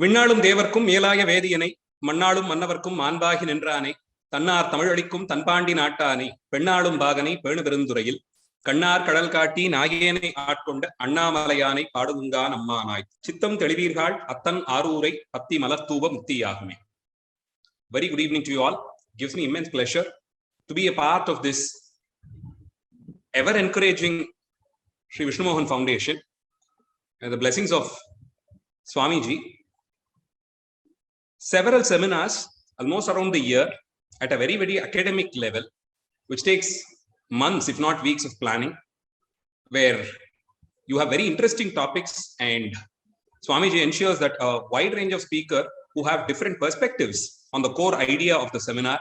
விண்ணாளும் தேவர்க்கும் மேலாய வேதியனை மண்ணாளும் மன்னவர்க்கும் மாண்பாகி நின்றானை தன்னார் தமிழளிக்கும் தன்பாண்டி நாட்டானை பெண்ணாளும் பாகனை பேணு பெருந்துறையில் கண்ணார் கடல் காட்டி நாயேனை ஆட்கொண்ட அண்ணாமலையானை பாடுதுங்கான் அம்மானாய் சித்தம் தெளிவீர்கள் அத்தன் ஆரூரை பத்தி மலர்த்தூவ முக்தியாகுமே. Very good evening to you all. Gives me immense pleasure to be a part of this ever encouraging Sri Vishnu Mohan Foundation and the blessings of Swamiji. Several seminars almost around the year at a very academic level, which takes months if not weeks of planning, where you have very interesting topics and Swamiji ensures that a wide range of speakers who have different perspectives on the core idea of the seminar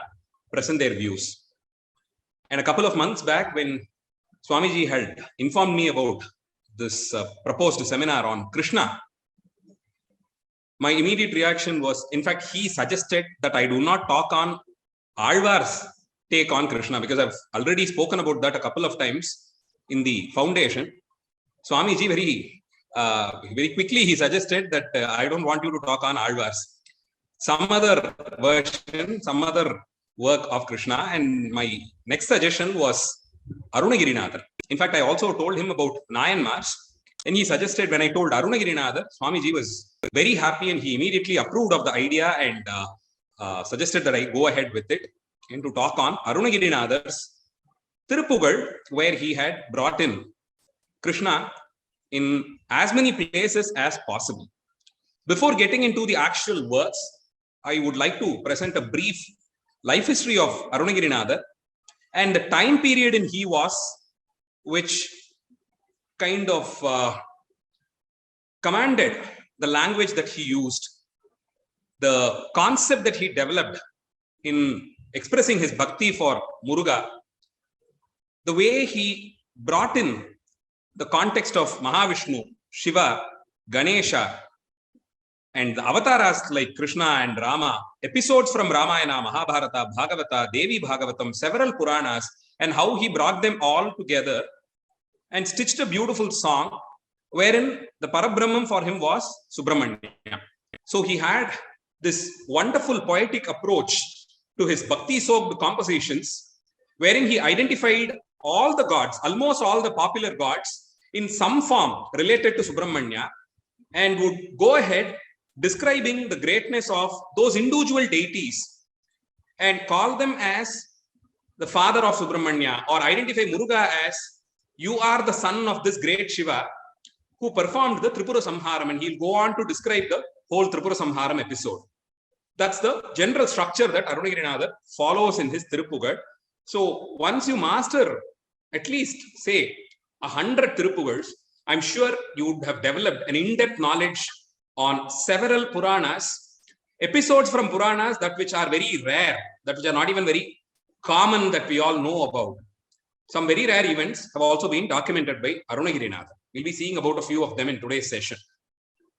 present their views. And a couple of months back, when Swamiji had informed me about this proposed seminar on Krishna, my immediate reaction was, in fact, he suggested that I do not talk on Alvar's take on Krishna, because I've already spoken about that a couple of times in the foundation. Swamiji very quickly he suggested that I don't want you to talk on Alvar's, some other version, some other work of Krishna. And my next suggestion was Arunagirinathar. In fact, I also told him about Nayanmars, and he suggested, when I told Arunagirinathar, Swamiji was very happy and he immediately approved of the idea and suggested that I go ahead with it and to talk on Arunagirinathars Tirupugal, where he had brought in Krishna in as many places as possible. Before getting into the actual works, I would like to present a brief life history of Arunagirinathar and the time period in he was, which kind of commanded the language that he used, the concept that he developed in expressing his bhakti for Muruga, the way he brought in the context of Mahavishnu, Shiva, Ganesha, and the avatars like Krishna and Rama, episodes from Ramayana, Mahabharata, Bhagavata, Devi Bhagavatam, several Puranas, and how he brought them all together and stitched a beautiful song wherein the Parabrahman for him was Subramanya. So he had this wonderful poetic approach to his bhakti-soaked compositions, wherein he identified all the gods, almost all the popular gods, in some form related to Subramanya, and would go ahead describing the greatness of those individual deities and call them as the father of Subramanya, or identify Muruga as, you are the son of this great Shiva who performed the Tripura Samharam, and he'll go on to describe the whole Tripura Samharam episode. That's the general structure that Arunagirinathar follows in his Tiruppugal. So once you master at least, say, 100 Tiruppugals, I'm sure you would have developed an in-depth knowledge on several Puranas, episodes from Puranas that which are very rare, that which are not even very common that we all know about. Some very rare events have also been documented by Arunagirinathar. We'll be seeing about a few of them in today's session.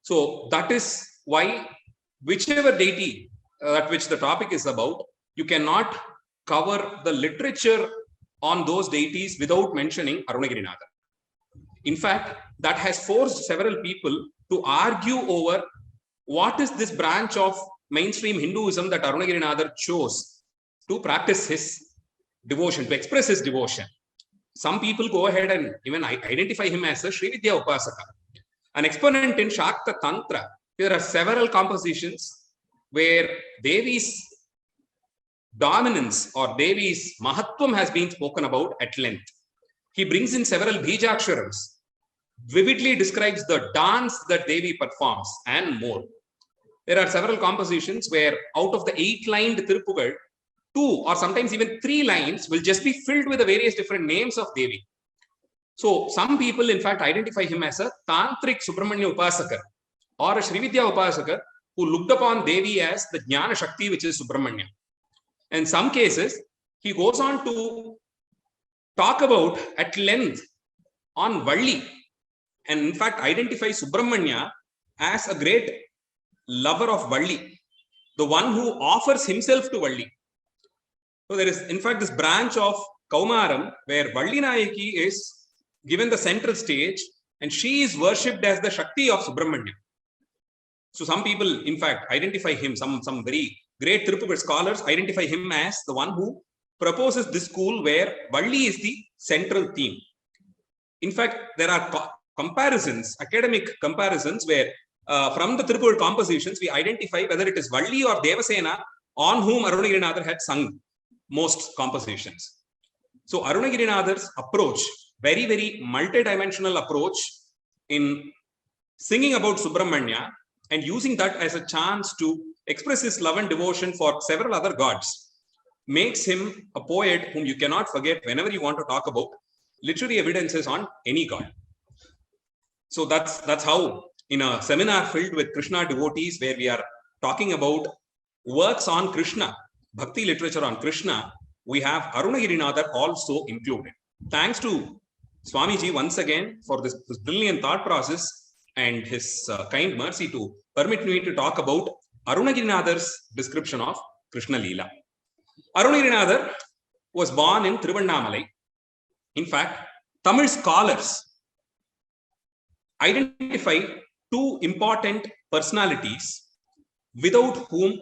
So that is why whichever deity at which the topic is about, you cannot cover the literature on those deities without mentioning Arunagirinathar. In fact, that has forced several people to argue over what is this branch of mainstream Hinduism that Arunagirinathar chose to practice his devotion, to express his devotion. Some people go ahead and even identify him as a Srividya Upasaka, an exponent in Shakta Tantra. There are several compositions where Devi's dominance or Devi's Mahatvam has been spoken about at length. He brings in several Bijaksharams, vividly describes the dance that Devi performs and more. There are several compositions where out of the 8-lined Tiruppugal, 2 or sometimes even 3 lines will just be filled with the various different names of Devi. So some people in fact identify him as a Tantric Subramanya Upasaka or a Srividya Upasaka who looked upon Devi as the Jnana Shakti, which is Subramanya. In some cases, he goes on to talk about at length on Valli, and in fact identify Subramanya as a great lover of Valli, the one who offers himself to Valli. So there is in fact this branch of Kaumaram where Valli Nayaki is given the central stage and she is worshipped as the Shakti of Subramanya. So some people, in fact, identify him, some very great Tirupur scholars identify him as the one who proposes this school where Valli is the central theme. In fact, there are comparisons, academic comparisons, where from the Tirupur compositions, we identify whether it is Valli or Devasena on whom Arunagirinathar had sung most compositions. So Arunagirinathar's approach, very, very multi-dimensional approach in singing about Subramanya and using that as a chance to express his love and devotion for several other gods, makes him a poet whom you cannot forget whenever you want to talk about literary evidences on any god. So that's how, in a seminar filled with Krishna devotees, where we are talking about works on Krishna, bhakti literature on Krishna, we have Arunagirinathar also included. Thanks to Swamiji once again for this brilliant thought process and his kind mercy to permit me to talk about Arunagirinathar's description of Krishna Leela. Arunagirinathar was born in Tiruvannamalai. In fact, Tamil scholars identify two important personalities without whom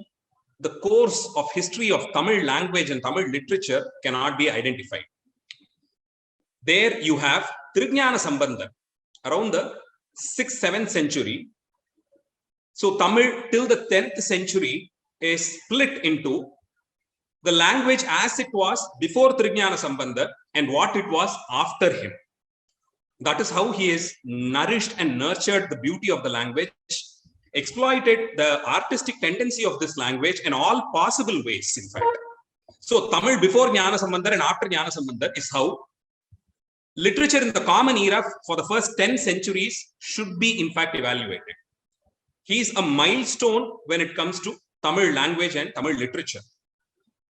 the course of history of Tamil language and Tamil literature cannot be identified. There you have Tirujnana Sambandar around the 6th, 7th century. So Tamil till the 10th century is split into the language as it was before Tirujnana Sambandar and what it was after him. That is how he has nourished and nurtured the beauty of the language, exploited the artistic tendency of this language in all possible ways, in fact. So Tamil before Jnana Sambandar and after Jnana Sambandar is how literature in the common era for the first 10 centuries should be, in fact, evaluated. He is a milestone when it comes to Tamil language and Tamil literature.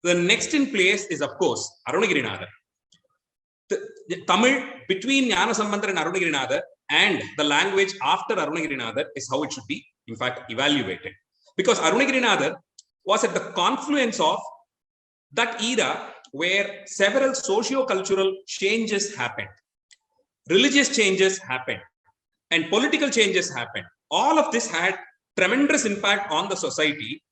The next in place is, of course, Arunagirinathar. The Tamil between Jnana Sambandar and Arunagirinathar and the language after Arunagirinathar is how it should be, in fact, evaluated. Because Arunagirinathar was at the confluence of that era where several socio-cultural changes happened, religious changes happened, and political changes happened. All of this had tremendous impact on the society,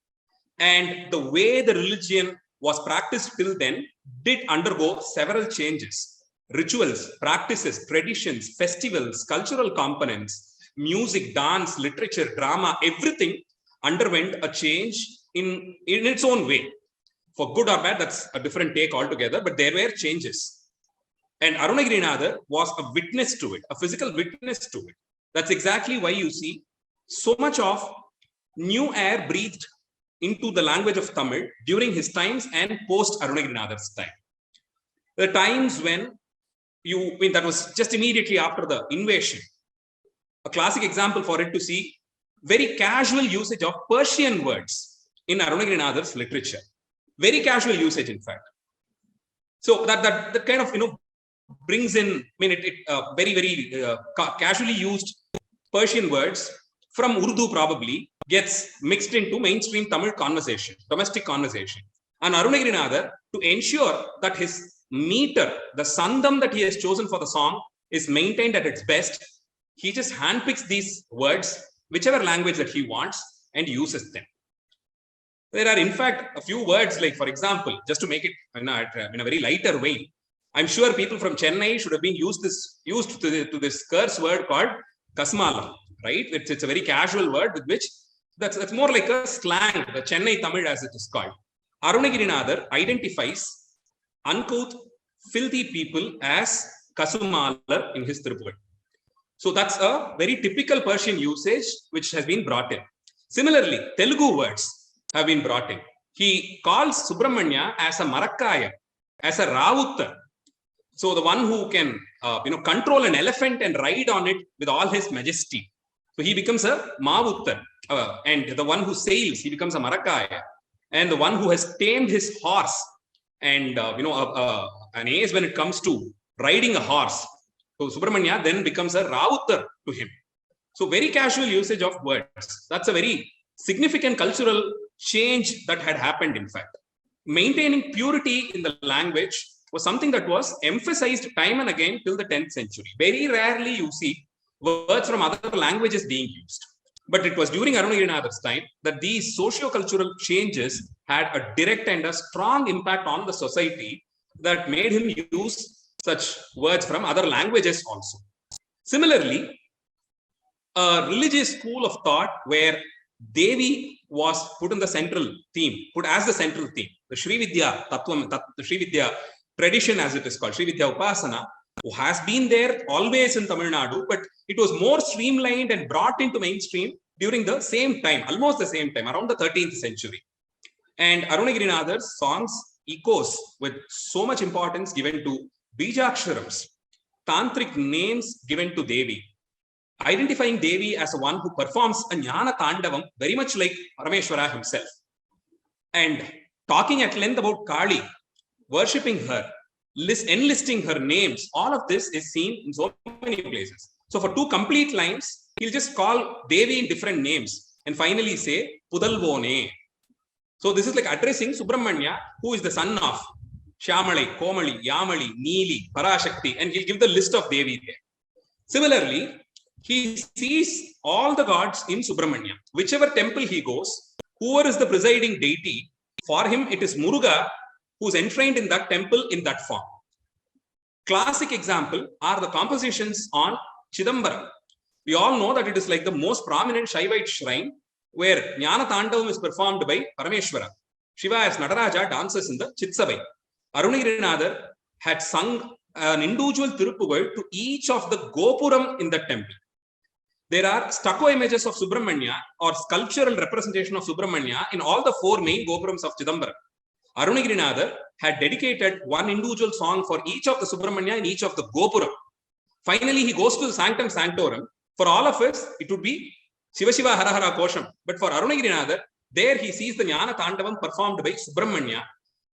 and the way the religion was practiced till then did undergo several changes. Rituals, practices, traditions, festivals, cultural components, music, dance, literature, drama, everything underwent a change in its own way. For good or bad, that's a different take altogether, but there were changes. And Arunagirinathar was a witness to it, a physical witness to it. That's exactly why you see so much of new air breathed into the language of Tamil during his times and post Arunagirinathar's time. The times when that was just immediately after the invasion. A classic example for it to see very casual usage of Persian words in Arunagirinathar's literature. Very casual usage, in fact. So that kind of brings in, very, very casually used Persian words from Urdu probably gets mixed into mainstream Tamil conversation, domestic conversation. And Arunagirinathar, to ensure that his meter, the sandam that he has chosen for the song, is maintained at its best, he just handpicks these words, whichever language that he wants, and uses them. There are, in fact, a few words, like, for example, just to make it in a very lighter way, I'm sure people from Chennai should have been used to this curse word called kasmalam, right? It's a very casual word with which that's more like a slang, the Chennai Tamil as it is called. Arunagirinathar identifies uncouth, filthy people as kasumalar in his Tirupur. So that's a very typical Persian usage which has been brought in. Similarly, Telugu words have been brought in. He calls Subramanya as a Marakkaya, as a Ravuttar. So the one who can control an elephant and ride on it with all his majesty. So he becomes a Mavuttar. And the one who sails, he becomes a Marakkaya. And the one who has tamed his horse and an ace when it comes to riding a horse. So Subramanya then becomes a Ravuttar to him. So very casual usage of words. That's a very significant cultural change that had happened, in fact. Maintaining purity in the language was something that was emphasized time and again till the 10th century. Very rarely you see words from other languages being used. But it was during Arunagirinath's time that these socio-cultural changes had a direct and a strong impact on the society that made him use such words from other languages also. Similarly, a religious school of thought where Devi was put in the central theme, put as the central theme. The Srividya Tattvam, the Srividya tradition, as it is called, Srividya Upasana, who has been there always in Tamil Nadu, but it was more streamlined and brought into mainstream during the same time, almost the same time, around the 13th century. And Arunagirinathar's songs echoes with so much importance given to Bijaksharams, tantric names given to Devi, identifying Devi as one who performs a Jnana Tandavam very much like Parameshwara himself. And talking at length about Kali, worshipping her, enlisting her names, all of this is seen in so many places. So for 2 complete lines, he'll just call Devi in different names and finally say Pudalvone. So this is like addressing Subramanya, who is the son of Shyamali, Komali, Yamali, Neeli, Parashakti, and he'll give the list of Devi there. Similarly, he sees all the gods in Subramanya. Whichever temple he goes, whoever is the presiding deity, for him it is Muruga who is enshrined in that temple in that form. Classic example are the compositions on Chidambaram. We all know that it is like the most prominent Shaivite shrine where Jnana Tandavam is performed by Parameshwara. Shiva as Nataraja dances in the Chitsabai. Arunagirinathar had sung an individual Tirupugal to each of the Gopuram in the temple. There are stucco images of Subramanya or sculptural representation of Subramanya in all the 4 main Gopurams of Chidambaram. Arunagirinathar had dedicated one individual song for each of the Subramanya in each of the Gopuram. Finally, he goes to the Sanctum Sanctorum. For all of us, it would be Shiva Shiva Hara Hara Kosham. But for Arunagirinathar, there he sees the Jnana Tandavam performed by Subramanya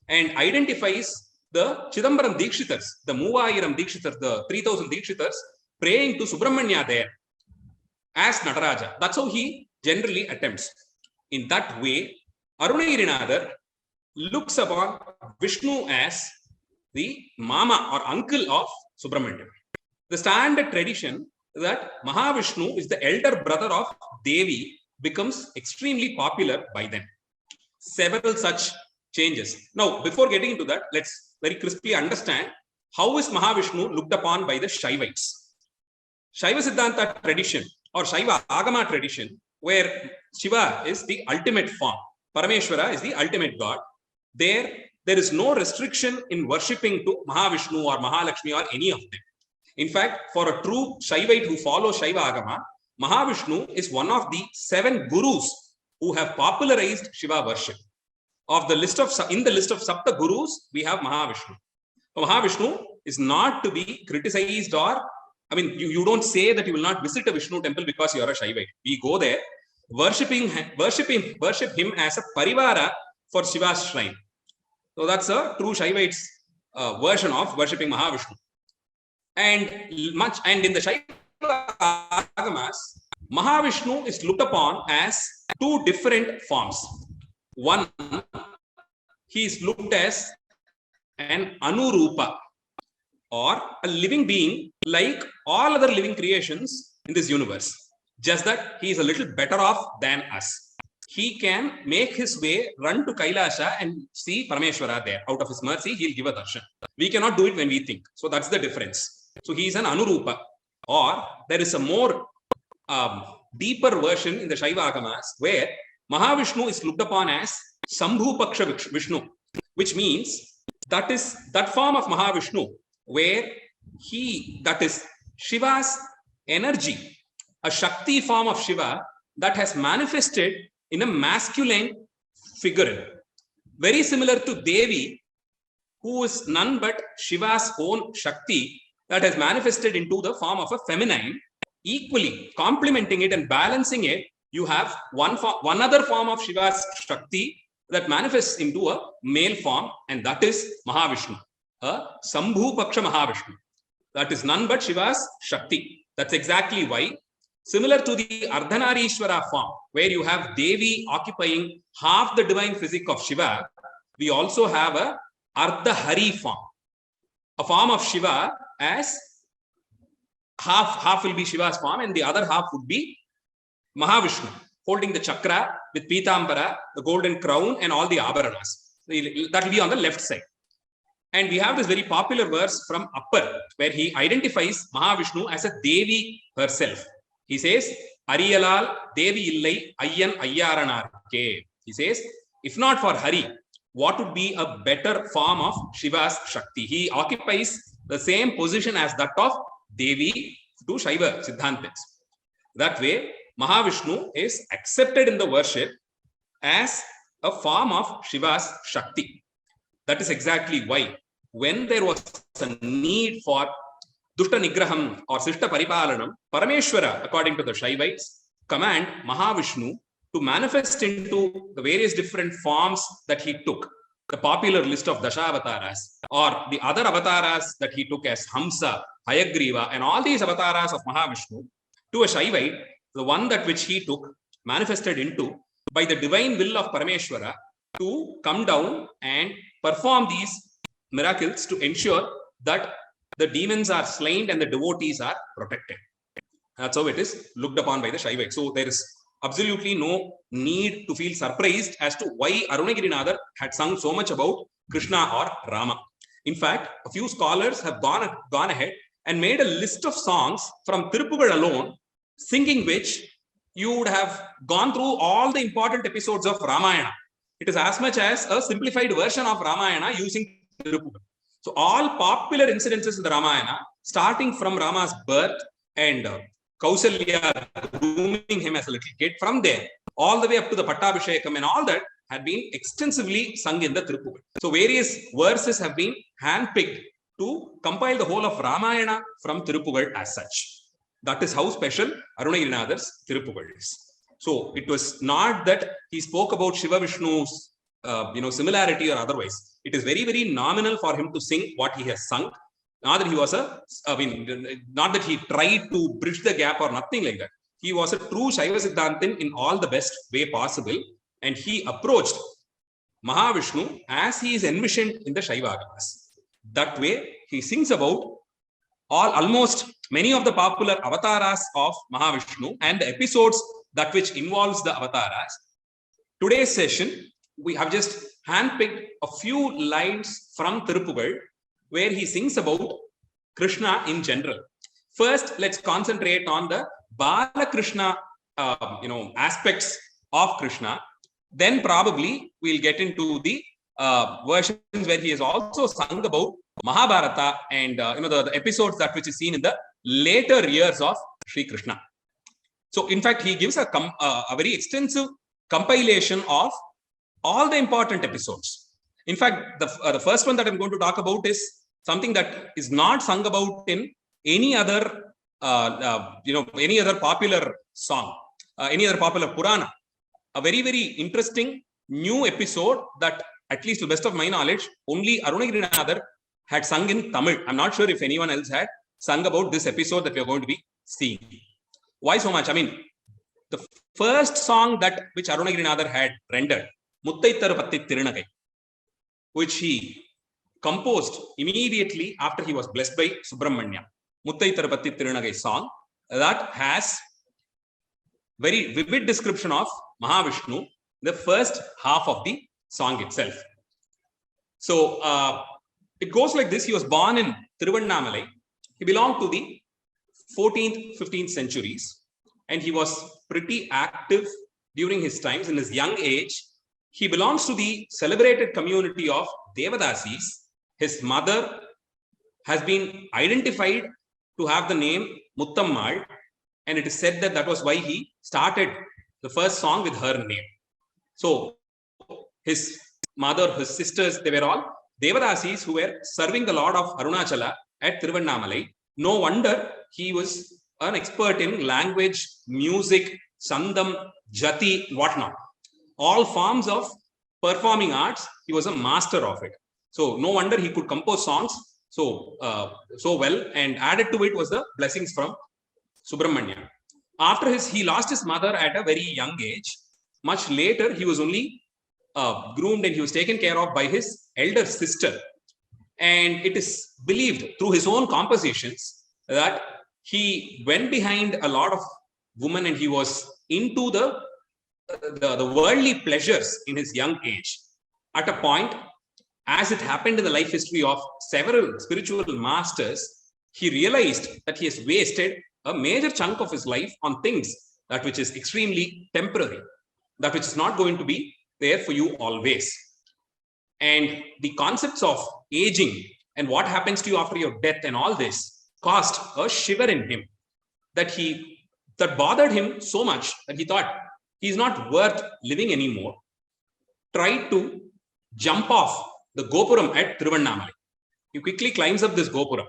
and identifies the Chidambaram Dikshitars, the Muvayiram Dikshitars, the 3000 Dikshitars, praying to Subramanya there as Nataraja. That's how he generally attempts. In that way, Arunagirinathar looks upon Vishnu as the mama or uncle of Subramanya. The standard tradition that Mahavishnu is the elder brother of Devi becomes extremely popular by them. Several such changes. Now, before getting into that, let's very crisply understand how is Mahavishnu looked upon by the Shaivites. Shaiva Siddhanta tradition or Shaiva Agama tradition, where Shiva is the ultimate form, Parameshwara is the ultimate god. There is no restriction in worshipping to Mahavishnu or Mahalakshmi or any of them. In fact, for a true Shaivite who follows Shaiva Agama, Mahavishnu is one of the 7 gurus who have popularized Shiva worship. In the list of Sapta Gurus, we have Mahavishnu. Mahavishnu is not to be criticized or, I mean, you don't say that you will not visit a Vishnu temple because you are a Shaivite. We go there, worship him as a parivara for Shiva's shrine. So that's a true Shaivite's version of worshipping Mahavishnu. And in the Shaiva Agamas, Mahavishnu is looked upon as 2 different forms. One, he is looked as an Anurupa or a living being like all other living creations in this universe. Just that he is a little better off than us. He can make his way, run to Kailasha and see Parameshwara there. Out of his mercy, he'll give a darshan. We cannot do it when we think. So that's the difference. So he is an Anurupa. Or there is a more deeper version in the Shaiva Agamas where Mahavishnu is looked upon as Sambhu Paksha Vishnu, which means that is that form of Mahavishnu where that is Shiva's energy, a Shakti form of Shiva that has manifested in a masculine figure. Very similar to Devi, who is none but Shiva's own Shakti that has manifested into the form of a feminine. Equally complementing it and balancing it, you have one other form of Shiva's Shakti that manifests into a male form, and that is Mahavishnu, a Sambhu Paksha Mahavishnu. That is none but Shiva's Shakti. That's exactly why, similar to the Ardhanarishwara form, where you have Devi occupying half the divine physique of Shiva, we also have a Ardhahari form, a form of Shiva as half will be Shiva's form and the other half would be Mahavishnu holding the chakra with Pitambara, the golden crown, and all the abharanas. That will be on the left side. And we have this very popular verse from Upper, where he identifies Mahavishnu as a Devi herself. He says, Ariyalal Devi illai ayyan ayyaranarke. He says, if not for Hari, what would be a better form of Shiva's Shakti? He occupies the same position as that of Devi to Shaiva Siddhantas. That way, Mahavishnu is accepted in the worship as a form of Shiva's Shakti. That is exactly why, when there was a need for Dushta Nigraham or Sishta Paripalanam, Parameshwara, according to the Shaivites, command Mahavishnu to manifest into the various different forms that he took. The popular list of Dashavataras, or the other avatars that he took as Hamsa, Hayagriva, and all these avatars of Mahavishnu, to a Shaivite, the one that which he took, manifested into by the divine will of Parameshwara to come down and perform these miracles to ensure that the demons are slain and the devotees are protected. That's how it is looked upon by the Shaivites. So there is absolutely no need to feel surprised as to why Arunagirinathar had sung so much about Krishna or Rama. In fact, a few scholars have gone ahead and made a list of songs from Tiruppugal alone, singing which you would have gone through all the important episodes of Ramayana. It is as much as a simplified version of Ramayana using Tiruppugal. So all popular incidences in the Ramayana, starting from Rama's birth and Kausalya grooming him as a little kid, from there all the way up to the Pattabhishekam and all that had been extensively sung in the Tiruppugal. So various verses have been handpicked to compile the whole of Ramayana from Tiruppugal as such. That is how special Arunagirinathar's Tiruppugal is. So it was not that he spoke about Shiva Vishnu's similarity or otherwise. It is very, very nominal for him to sing what he has sung. Not that he was not that he tried to bridge the gap or nothing like that. He was a true Shaiva Siddhantin in all the best way possible. And he approached Mahavishnu as he is envisioned in the Shaiva Agamas. That way, he sings about almost many of the popular avatars of Mahavishnu and the episodes that which involves the avatars. Today's session, we have just handpicked a few lines from Tiruppugal where he sings about Krishna in general. First, let's concentrate on the Balakrishna, aspects of Krishna. Then probably we'll get into the versions where he has also sung about Mahabharata and the episodes that which is seen in the later years of Sri Krishna. So, in fact, he gives a very extensive compilation of all the important episodes. In fact, the first one that I'm going to talk about is something that is not sung about in any other popular song, any other popular Purana. A very, very interesting new episode that, at least to the best of my knowledge, only Arunagirinathar had sung in Tamil. I'm not sure if anyone else had sung about this episode that we are going to be seeing. Why so much? I mean, the first song which Arunagirinathar had rendered, Muttaitarupatti Tirunagai, which he composed immediately after he was blessed by Subramanya. Muttaitarupatti Tirunagai song that has very vivid description of Mahavishnu, the first half of the song itself. So it goes like this. He was born in Tiruvannamalai. He belonged to the 14th, 15th centuries, and he was pretty active during his times. In his young age, he belongs to the celebrated community of Devadasis. His mother has been identified to have the name Muttammal, and it is said that that was why he started the first song with her name. So his mother, his sisters, they were all Devadasis who were serving the Lord of Arunachala at Tiruvannamalai. No wonder he was an expert in language, music, sandam, jati, whatnot. All forms of performing arts, he was a master of it. So no wonder he could compose songs so well, and added to it was the blessings from Subramanya. After he lost his mother at a very young age. Much later, he was only groomed and he was taken care of by his elder sister. And it is believed through his own compositions that he went behind a lot of woman and he was into the worldly pleasures in his young age. At a point, as it happened in the life history of several spiritual masters, he realized that he has wasted a major chunk of his life on things that which is extremely temporary, that which is not going to be there for you always. And the concepts of aging and what happens to you after your death and all this caused a shiver in him that bothered him so much that he thought he's not worth living anymore. Tried to jump off the Gopuram at Thiruvannamalai. He quickly climbs up this Gopuram.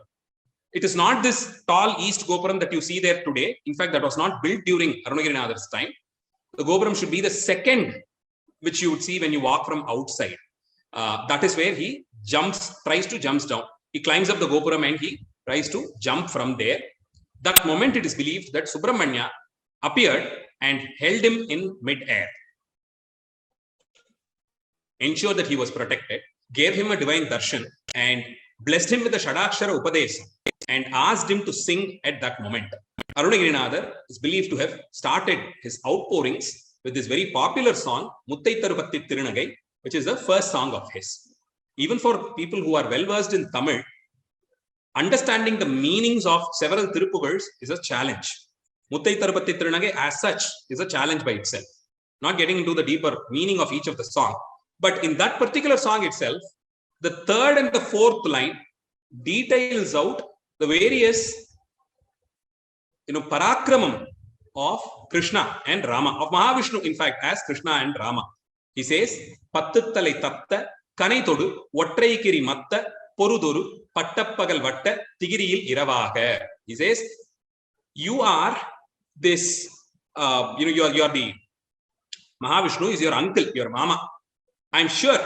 It is not this tall East Gopuram that you see there today. In fact, that was not built during Arunagirinath's time. The Gopuram should be the second which you would see when you walk from outside. That is where he tries to jump down. He climbs up the Gopuram and he tries to jump from there. That moment, it is believed that Subramanya appeared and held him in mid-air, ensured that he was protected, gave him a divine darshan, and blessed him with the Shadakshara Upadesa, and asked him to sing at that moment. Arunagirinathar is believed to have started his outpourings with this very popular song, Muttai Tarupatti Tirunagai, which is the first song of his. Even for people who are well versed in Tamil, understanding the meanings of several Tirupugals is a challenge. Muttai Tarupatti Tirunagai as such is a challenge by itself. Not getting into the deeper meaning of each of the song, but in that particular song itself, the third and the fourth line details out the various parakramam of Krishna and Rama, of Mahavishnu, in fact, as Krishna and Rama. He says, Pattuttalai tatta, kanai todu, ottrai kiri matta, porudoru, pattappagal vatta, tigiriyil iravaga. He says, you are this, you are the Mahavishnu is your uncle, your mama. I'm sure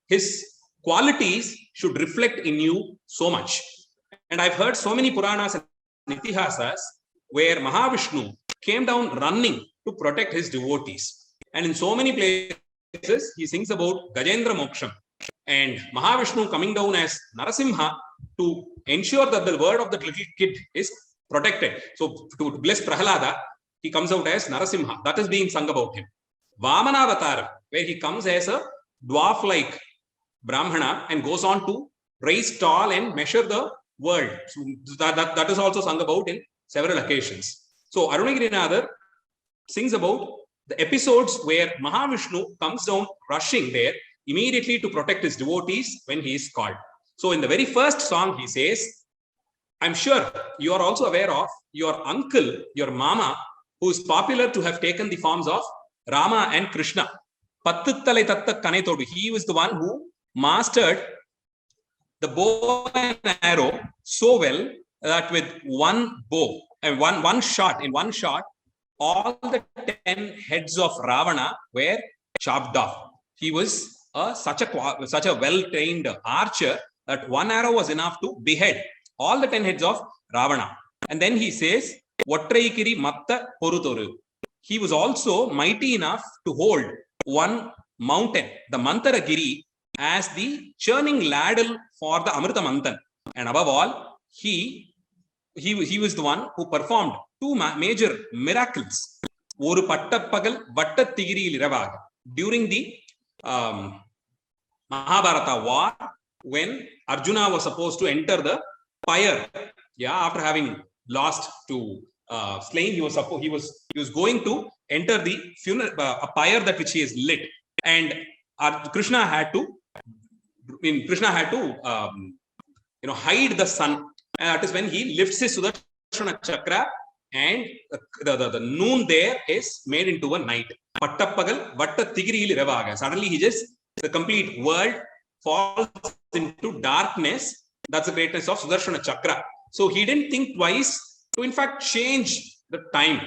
his qualities should reflect in you so much. And I've heard so many Puranas and Itihasas where Mahavishnu came down running to protect his devotees. And in so many places, he sings about Gajendra Moksham and Mahavishnu coming down as Narasimha to ensure that the word of that little kid is protected. So to bless Prahalada, he comes out as Narasimha. That is being sung about him. Vamanavatar, where he comes as a dwarf-like Brahmana and goes on to rise tall and measure the world. So that is also sung about in several occasions. So Arunagirinathar sings about the episodes where Mahavishnu comes down rushing there immediately to protect his devotees when he is called. So in the very first song, he says, I'm sure you are also aware of your uncle, your mama, who is popular to have taken the forms of Rama and Krishna. Pattuttalai tatta kanai todu. He was the one who mastered the bow and arrow so well that with one bow and one shot, all the 10 heads of Ravana were chopped off. He was such a well-trained archer that one arrow was enough to behead all the 10 heads of Ravana. And then he says, Vatraikiri Matta Porutoru. He was also mighty enough to hold one mountain, the Mantaragiri, as the churning ladle for the Amrita Manthan. And above all, he was the one who performed two major miracles. Oru Pattappagal Vatta Tigiriyil Iravaga. During the Mahabharata war, when Arjuna was supposed to enter the pyre, after having lost to slain, he was going to enter the funeral a pyre that which he has lit, and Krishna had to hide the sun, and that is when he lifts his Sudarshana Chakra, and the noon there is made into a night. Pattappagal Vatta Tigiriyil Iravaga. Suddenly the complete world falls into darkness. That's the greatness of Sudarshana Chakra. So he didn't think twice to in fact change the time.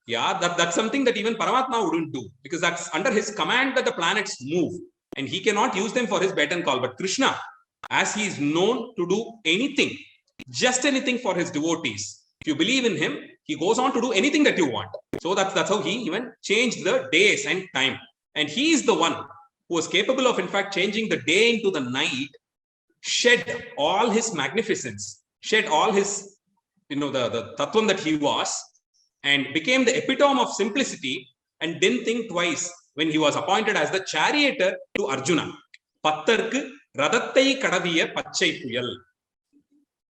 That's something that even Paramatma wouldn't do, because that's under his command that the planets move and he cannot use them for his betten call. But Krishna, as he is known to do anything, just anything for his devotees, if you believe in him, he goes on to do anything that you want. So that's how he even changed the days and time. And he is the one who was capable of in fact changing the day into the night, shed all his magnificence, shed all his, the tattvam that he was, and became the epitome of simplicity and didn't think twice when he was appointed as the charioteer to Arjuna. Pattarku Radattai Kadaviya Pachai Puyal.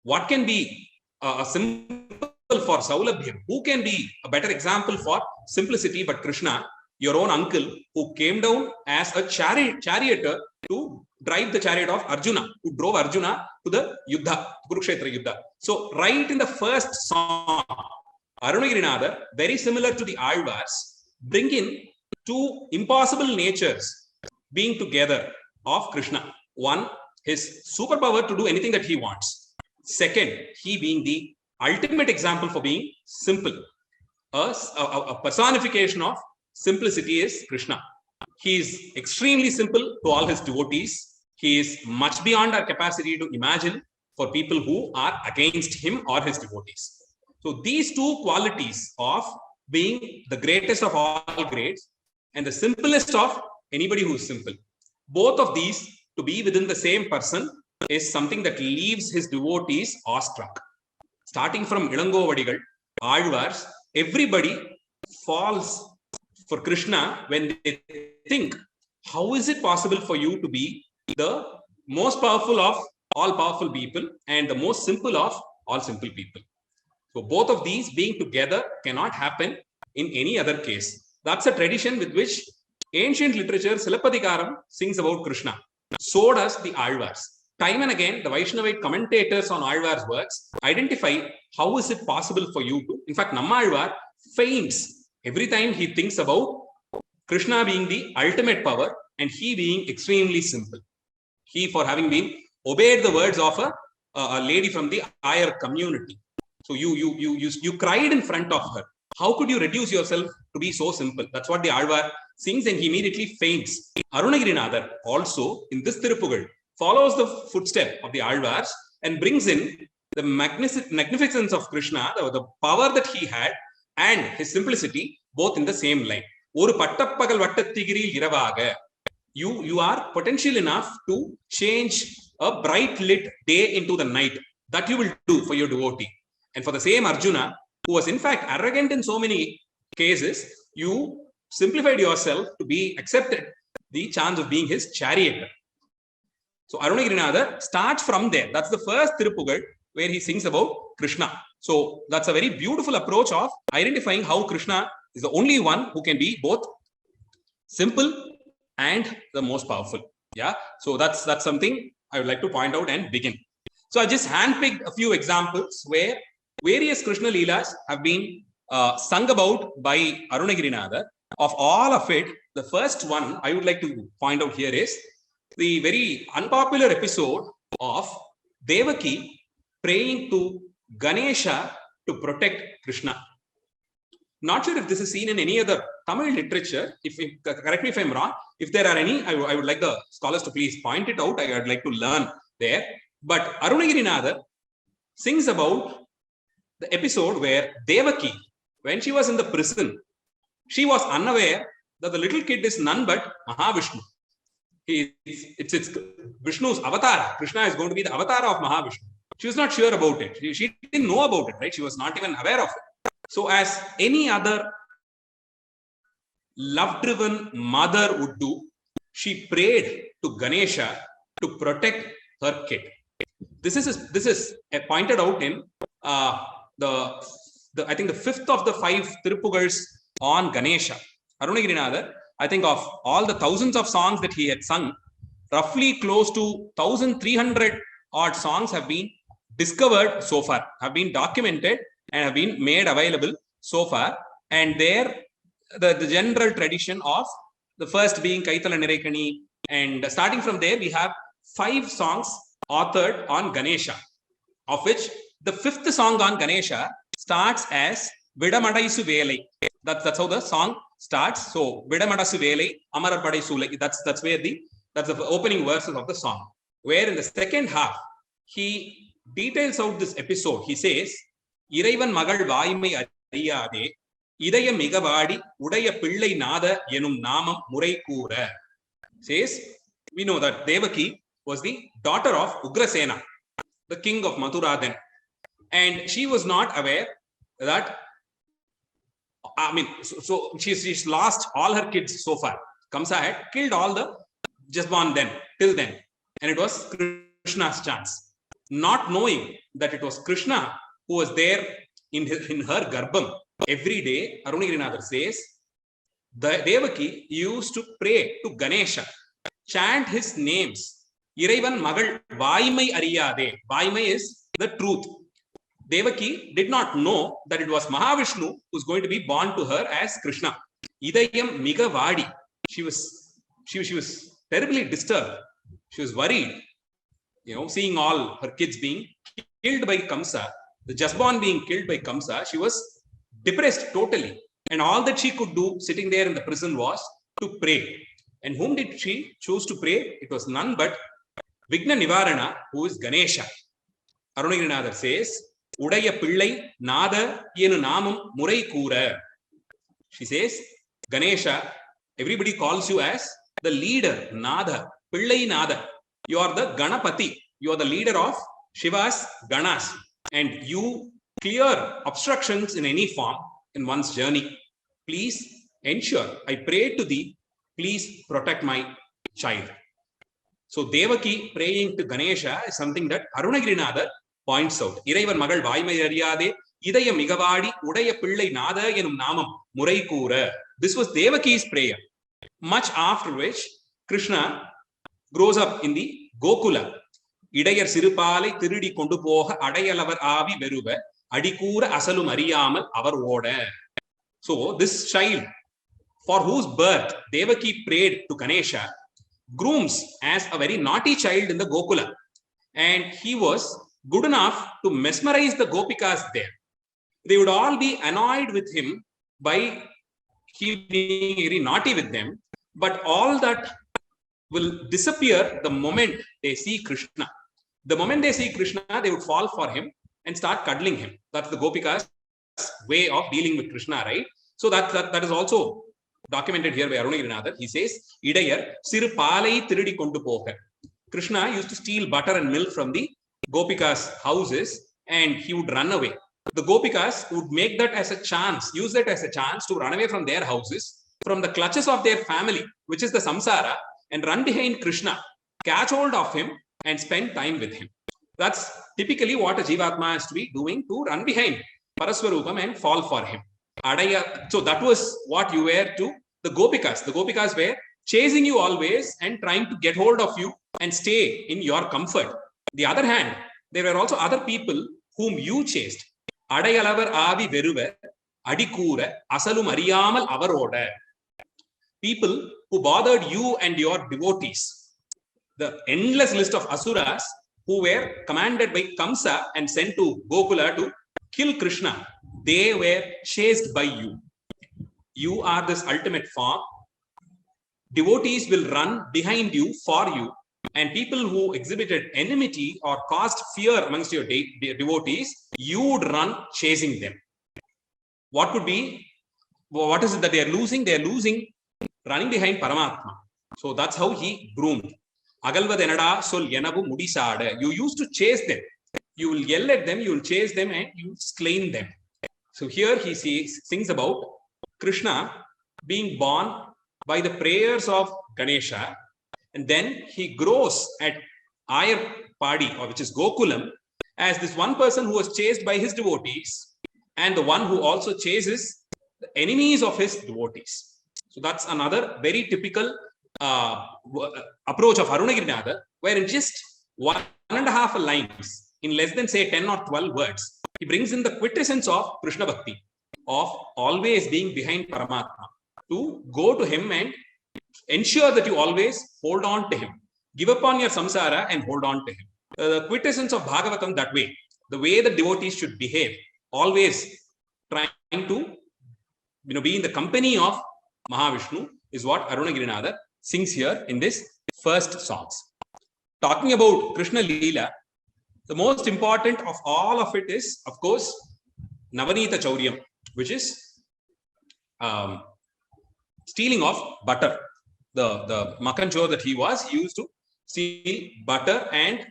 What can be a symbol for Saulabhyam? Who can be a better example for simplicity but Krishna, your own uncle, who came down as a charioteer to drive the chariot of Arjuna, who drove Arjuna to the Yuddha, Kurukshetra Yuddha. So, right in the first song, Arunagirinathar, very similar to the Alvars, bring in two impossible natures being together of Krishna. One, his superpower to do anything that he wants. Second, he being the ultimate example for being simple. A personification of simplicity is Krishna. He is extremely simple to all his devotees. He is much beyond our capacity to imagine for people who are against him or his devotees. So these two qualities of being the greatest of all greats and the simplest of anybody who is simple, both of these to be within the same person is something that leaves his devotees awestruck. Starting from Ilangovadigal, Alvars, everybody falls for Krishna when they think, how is it possible for you to be the most powerful of all powerful people and the most simple of all simple people? So both of these being together cannot happen in any other case. That's a tradition with which ancient literature, Silappatikaram, sings about Krishna. So does the Alvars. Time and again, the Vaishnavite commentators on Alvar's works identify how is it possible for you to, in fact, Nammalvar faints every time he thinks about Krishna being the ultimate power and he being extremely simple. He, for having been obeyed the words of a lady from the higher community. So you cried in front of her. How could you reduce yourself to be so simple? That's what the Alvar sings, and he immediately faints. Arunagirinathar also in this Tirupugal follows the footstep of the Alvars and brings in the magnificence of Krishna, the power that he had and his simplicity, both in the same line. Oru pattapagal vattatthigiril iravaga. You are potential enough to change a bright lit day into the night. That you will do for your devotee. And for the same Arjuna, who was in fact arrogant in so many cases, you simplified yourself to be accepted the chance of being his charioteer. So Arunagirinathar starts from there. That's the first Tirupugal where he sings about Krishna. So that's a very beautiful approach of identifying how Krishna is the only one who can be both simple and the most powerful. Yeah. So that's something I would like to point out and begin. So I just handpicked a few examples where various Krishna leelas have been sung about by Arunagirinathar. Of all of it, the first one I would like to point out here is the very unpopular episode of Devaki praying to Ganesha to protect Krishna. Not sure if this is seen in any other Tamil literature. Correct me if I'm wrong. If there are any, I would like the scholars to please point it out. I would like to learn there. But Arunagirinathar sings about the episode where Devaki, when she was in the prison, she was unaware that the little kid is none but Mahavishnu. It's Vishnu's avatar. Krishna is going to be the avatar of Mahavishnu. She was not sure about it. She didn't know about it, right? She was not even aware of it. So as any other love-driven mother would do, she prayed to Ganesha to protect her kid. This is pointed out in I think the fifth of the 5 Tirupugals on Ganesha. Arunagirinathar, I think of all the thousands of songs that he had sung, roughly close to 1,300 odd songs have been discovered so far, have been documented and have been made available so far. And there, the general tradition of the first being Kaitala Nirekani, and starting from there, we have 5 songs authored on Ganesha, of which the 5th song on Ganesha starts as Vidamadaisu Velai. That's how the song starts. So Vidamadasu Velai, Amara Padaisu, that's where that's the opening verses of the song. Where in the second half, he details out this episode. He says, Iraivan Magal Vaimai Ariyade, Idaya Megavadi, Udaya Pillai Nada Yenum Namam Murai Kura. Says, we know that Devaki was the daughter of Ugrasena, the king of Mathura then. And she was not aware that I mean, so she's lost all her kids so far. Kamsa had killed all the just born then, till then. And it was Krishna's chance. Not knowing that it was Krishna who was there in her garbham. Every day, Arunagirinathar says, the Devaki used to pray to Ganesha, chant his names. Iraivan Magal Vaimai Ariyade. Vaimai is the truth. Devaki did not know that it was Mahavishnu who was going to be born to her as Krishna. Idayam Miga Vadi. She was terribly disturbed. She was worried, seeing all her kids being killed by Kamsa, the just born being killed by Kamsa. She was depressed totally. And all that she could do sitting there in the prison was to pray. And whom did she choose to pray? It was none but Vigna Nivarana, who is Ganesha. Arunagirinathar says, Udaya Pillai Nada Yenu Namam Murai Kura. She says, Ganesha, everybody calls you as the leader, Nada, Pillai Nada. You are the Ganapati. You are the leader of Shiva's Ganas. And you clear obstructions in any form in one's journey. Please ensure, I pray to thee, please protect my child. So Devaki praying to Ganesha is something that Arunagirinathar points out. Iraivan Magal Vaimai Ariyade, Idaya Migavadi, Udaya Pillai Nada Yenum Namam Murai Kura. This was Devaki's prayer. Much after which Krishna grows up in the Gokula. Idayar Sirupalai Tiridi Kondupoha Adayalavar Avi Veruva Adikura Asalum Ariyamal Avar Oda. So this child, for whose birth Devaki prayed to Ganesha, grooms as a very naughty child in the Gokula. And he was good enough to mesmerize the Gopikas there. They would all be annoyed with him by he being very naughty with them. But all that will disappear the moment they see Krishna. The moment they see Krishna, they would fall for him and start cuddling him. That's the Gopikas' way of dealing with Krishna, right? So that is also documented here by Arunagirinathar. He says, Idayar Siru Palai Tiridi Kondu Poha. Krishna used to steal butter and milk from the Gopikas' houses and he would run away. The Gopikas would make that as a chance, use that as a chance to run away from their houses, from the clutches of their family, which is the samsara, and run behind Krishna, catch hold of him and spend time with him. That's typically what a Jivatma has to be doing, to run behind Paraswarupam and fall for him. So that was what you were to the Gopikas. The Gopikas were chasing you always and trying to get hold of you and stay in your comfort. On the other hand, there were also other people whom you chased. Adayalavar Avi Veruva, Adikura, Asalum Ariyamal Avaroda. People who bothered you and your devotees. The endless list of asuras who were commanded by Kamsa and sent to Gokula to kill Krishna. They were chased by you. You are this ultimate form. Devotees will run behind you for you. And people who exhibited enmity or caused fear amongst your devotees, you would run chasing them. What is it that they are losing? They are losing running behind Paramatma. So that's how he groomed. Agalvadenada sol yenavu mudisada. You used to chase them. You will yell at them, you will chase them, and you will slain them. So here he sings about Krishna being born by the prayers of Ganesha, and then he grows at Ayar Padi, or which is Gokulam, as this one person who was chased by his devotees, and the one who also chases the enemies of his devotees. So that's another very typical approach of Arunagirinathar, where in just 1.5 lines, in less than say 10 or 12 words, he brings in the quintessence of Krishna Bhakti, of always being behind Paramatma, to go to him and ensure that you always hold on to him. Give up on your samsara and hold on to him. The quintessence of Bhagavatam that way, the way the devotees should behave, always trying to be in the company of Mahavishnu, is what Arunagirinathar sings here in this first songs. Talking about Krishna Leela, the most important of all of it is, of course, Navanita Chauryam, which is stealing of butter. The Makanchor that he used to steal butter and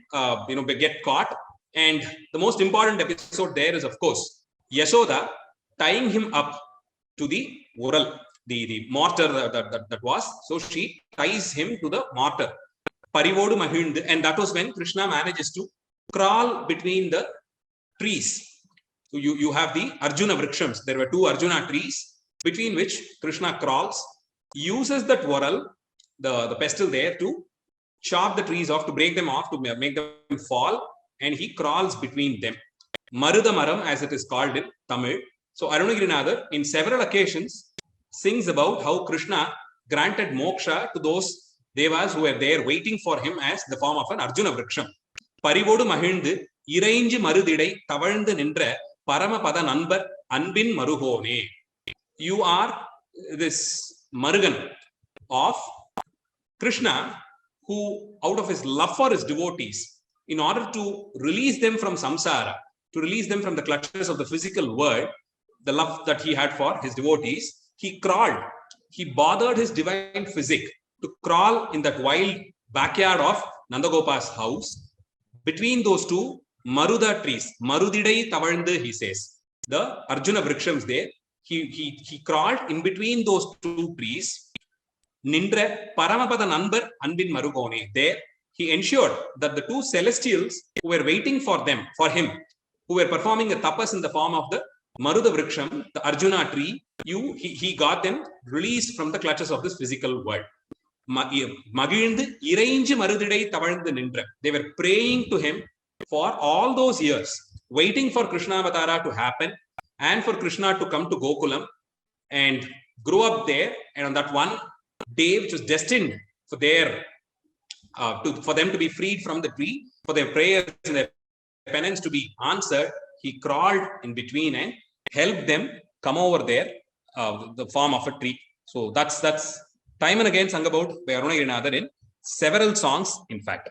get caught. And the most important episode there is, of course, Yashoda tying him up to the ural, the mortar that was. So she ties him to the mortar. Parivodu Mahildu, and that was when Krishna manages to crawl between the trees. So you have the Arjuna Vrikshams. There were two Arjuna trees between which Krishna crawls, uses that ural, the pestle there, to chop the trees off, to break them off, to make them fall, and he crawls between them. Maruda Maram, as it is called in Tamil. So Arunagirinathar, in several occasions, sings about how Krishna granted moksha to those devas who were there waiting for him as the form of an Arjuna Vriksham. Parivodu Mahildu, Irainju Marudidai, Tavalndu Nindra, Paramapada Nanbar, Anbin Marugone. You are this Marugan of Krishna, who, out of his love for his devotees, in order to release them from samsara, to release them from the clutches of the physical world, the love that he had for his devotees, he crawled. He bothered his divine physique to crawl in that wild backyard of Nandagopa's house, between those two Maruda trees. Marudidai Tavalndu, he says. The Arjuna Vrikshams there. He crawled in between those two trees. Nindra Paramapada Nanbar Anbin Marugone. There he ensured that the two celestials who were waiting for him, who were performing a tapas in the form of the Maruda Vriksham, the Arjuna tree, he got them released from the clutches of this physical world. Magilndu Irainju Marudidai Tavalndu Nindra. They were praying to him for all those years, waiting for Krishna Avatara to happen and for Krishna to come to Gokulam and grow up there. And on that one day, which was destined for for them to be freed from the tree, for their prayers and their penance to be answered, he crawled in between and helped them come over there, the form of a tree. So that's time and again sung about by Arunagirinathar in several songs, in fact.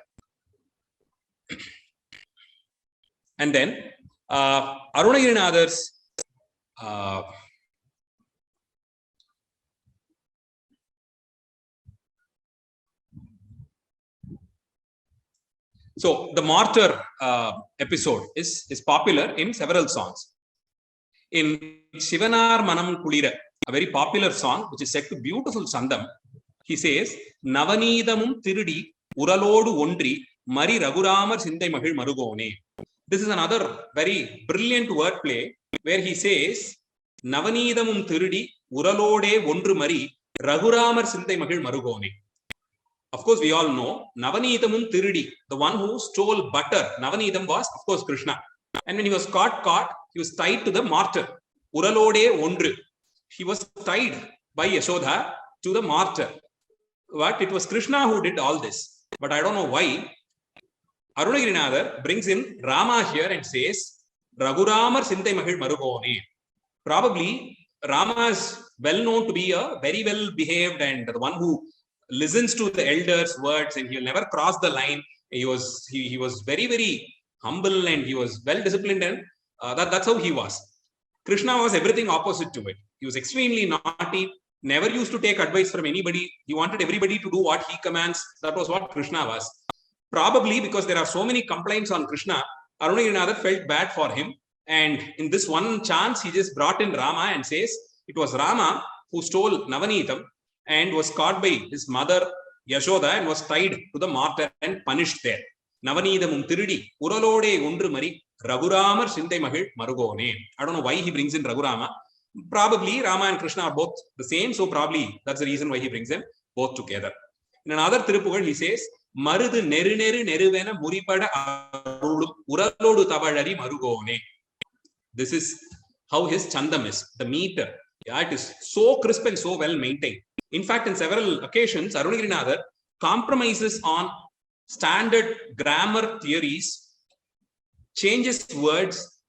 And then Arunagirinathar's so the martyr episode is popular in several songs. In Shivanar Manam Kulira, a very popular song which is set to beautiful Sandam, he says, Navanidamum Tirudi Uralodu Ondri Mari Raghuramar Sindai Mahil Marugone. This is another very brilliant wordplay where he says, Navanidamum Tirudi Uralode Ondru Mari Raghuramar Sindai Mahil Marugone. Of course, we all know Navanidamum Tirudi, the one who stole butter. Navanidam was, of course, Krishna. And when he was caught, he was tied to the martyr. Uralode Ondru. He was tied by Yashoda to the martyr. But it was Krishna who did all this. But I don't know why. Arunagirinathar brings in Rama here and says, Raghuramar Sindai Mahil Marugone. Probably Rama is well known to be a very well behaved and the one who listens to the elders' words, and he'll never cross the line. He was very, very humble and he was well disciplined, and that's how he was. Krishna was everything opposite to it. He was extremely naughty, never used to take advice from anybody. He wanted everybody to do what he commands. That was what Krishna was. Probably because there are so many complaints on Krishna, Arunagirinathar felt bad for him. And in this one chance, he just brought in Rama and says, it was Rama who stole Navanitam and was caught by his mother Yashoda and was tied to the martyr and punished there. Navanidamum Tirudi Uralode Ondru Mari Raghuramar Sindai Mahil Marugone. I don't know why he brings in Raghurama. Probably Rama and Krishna are both the same, so probably that's the reason why he brings them both together. In another Tirupugal, he says, Marudu Neru Neru Neruvena Muripada Uralodu Tavalari Marugone. This is how his chandam is, the meter. Yeah, it is so crisp and so well maintained. In fact, in several occasions, Arunagirinathar compromises on standard grammar theories, changes words,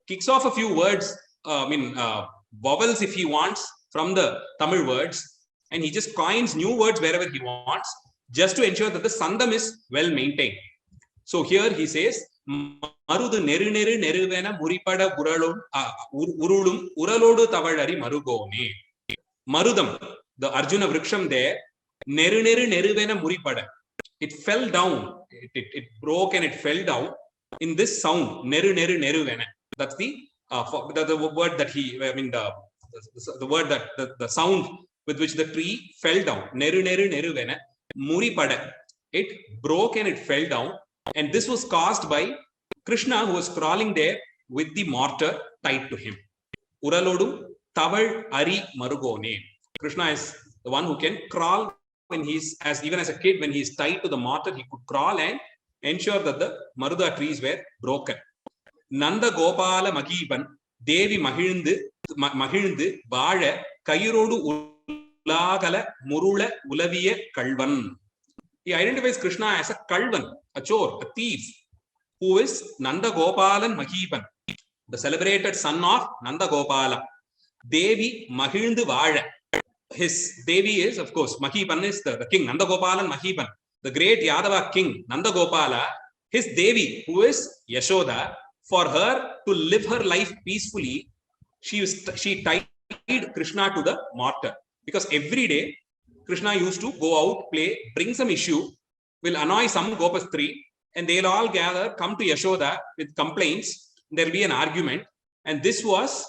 kicks off a few words, vowels if he wants from the Tamil words, and he just coins new words wherever he wants, just to ensure that the sandam is well maintained. So here he says, Marudu Neru Neru Neruvena Muripada Urulum Uralodu Tavalari Marugone. Marudam, the Arjuna Vriksham there, Neru Neru Neruvena Muripada. It fell down, it broke and it fell down in this sound, Neru Neru Neruvena. That's the word that the word that the sound with which the tree fell down. Neru neru neru vena muri pada. It broke and it fell down. And this was caused by Krishna, who was crawling there with the mortar tied to him. Uralodu taval ari marugone. Krishna is the one who can crawl when he's, even as a kid, when he's tied to the mortar, he could crawl and ensure that the Maruda trees were broken. Nanda Gopala Magiban, Devi Mahilundu, Vaja, Kairodu Ulagala, Murula, Ulaviya, Kalvan. He identifies Krishna as a Kalvan, a chore, a thief, who is Nanda Gopalan Mahiban, the celebrated son of Nanda Gopala. Devi Mahilundu Vaja. His Devi is, of course, Mahiban is the king, Nanda Gopalan Mahiban. The great Yadava king, Nanda Gopala, his Devi, who is Yashoda, for her to live her life peacefully, she tied Krishna to the mortar. Because every day, Krishna used to go out, play, bring some issue, will annoy some Gopastri, and they'll all gather, come to Yashoda with complaints. There'll be an argument. And this was,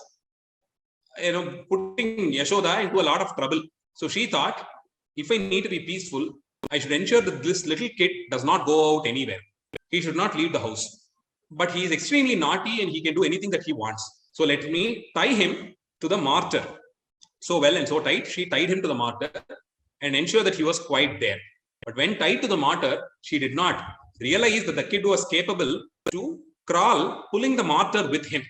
putting Yashoda into a lot of trouble. So she thought, if I need to be peaceful, I should ensure that this little kid does not go out anywhere. He should not leave the house. But he is extremely naughty and he can do anything that he wants. So let me tie him to the mortar. So well and so tight, she tied him to the mortar and ensured that he was quite there. But when tied to the mortar, she did not realize that the kid was capable to crawl, pulling the mortar with him.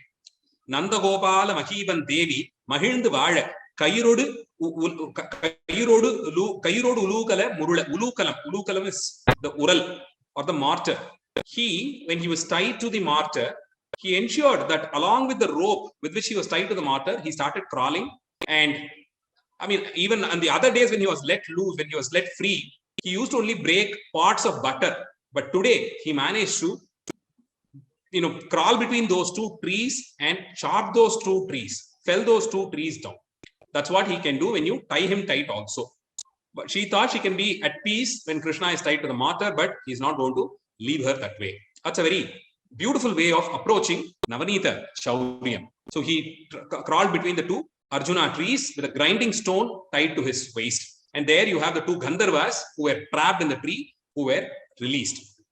Nanda Gopala Mahiban Devi, Mahilundu Vaja, Kairodu Ulukala Murula. Ulukalam is the Ural or the mortar. When he was tied to the mortar, he ensured that along with the rope with which he was tied to the mortar, he started crawling. And even on the other days when he was let loose, when he was let free, he used to only break pots of butter. But today he managed to, crawl between those two trees and chop those two trees, fell those two trees down. That's what he can do when you tie him tight also. But she thought she can be at peace when Krishna is tied to the mortar, but he's not going to leave her that way. That's a very beautiful way of approaching Navanita Shauryam. So he crawled between the two Arjuna trees with a grinding stone tied to his waist. And there you have the two Gandharvas who were trapped in the tree, who were released.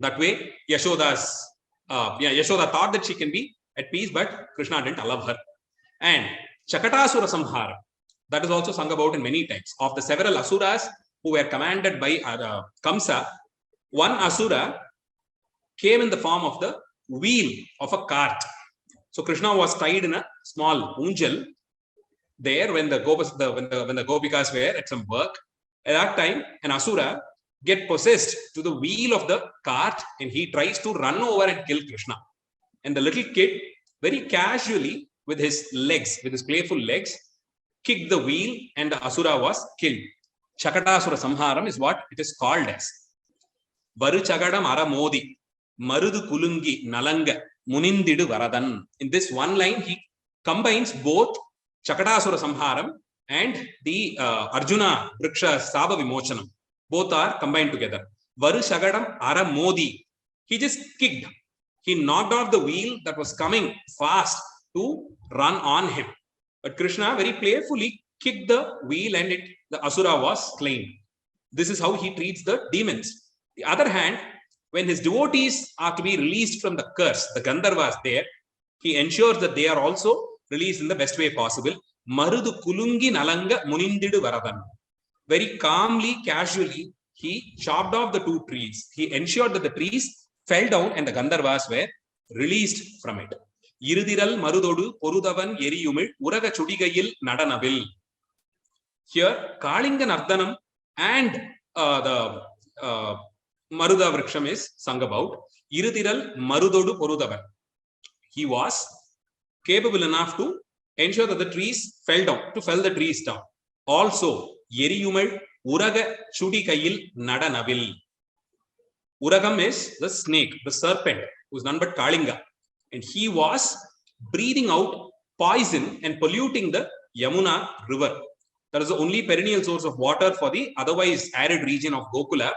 That way, Yashoda thought that she can be at peace, but Krishna didn't allow her. And Chakatasura Samhara, that is also sung about in many times. Of the several Asuras who were commanded by Kamsa, one Asura came in the form of the wheel of a cart. So Krishna was tied in a small unjal there when the Gopikas were at some work. At that time, an Asura get possessed to the wheel of the cart and he tries to run over and kill Krishna. And the little kid, very casually, with his legs, with his playful legs, kicked the wheel and the Asura was killed. Chakatasura Samharam is what it is called as. Varu Chagadam Aramodi, Marudu Kulungi, Nalanga, Munindidu Varadan. In this one line, he combines both Chakatasura Samharam and the Arjuna Vriksha Saba Vimochanam. Both are combined together. Varu Chagadam Aramodi. He just kicked. He knocked off the wheel that was coming fast to run on him. But Krishna very playfully kicked the wheel and the Asura was slain. This is how he treats the demons. The other hand, when his devotees are to be released from the curse, the Gandharvas there, he ensures that they are also released in the best way possible. Marudu Kulungi Nalanga Munindidu Varadan. Very calmly, casually, he chopped off the two trees. He ensured that the trees fell down and the Gandharvas were released from it. Irudiral Marudodu Porudavan Yeriyumil Uraga Chudigayil Nadanavil. Here, Kalingan Ardhanam and the Maruda Vriksham is sung about. Irudiral Marudodu Porudavan. He was capable enough to ensure that the trees fell down, to fell the trees down. Also, Yeriyumil Uraga Chudigayil Nadanavil. Uragam is the snake, the serpent, who is none but Kalinga. And he was breathing out poison and polluting the Yamuna river. That is the only perennial source of water for the otherwise arid region of Gokula.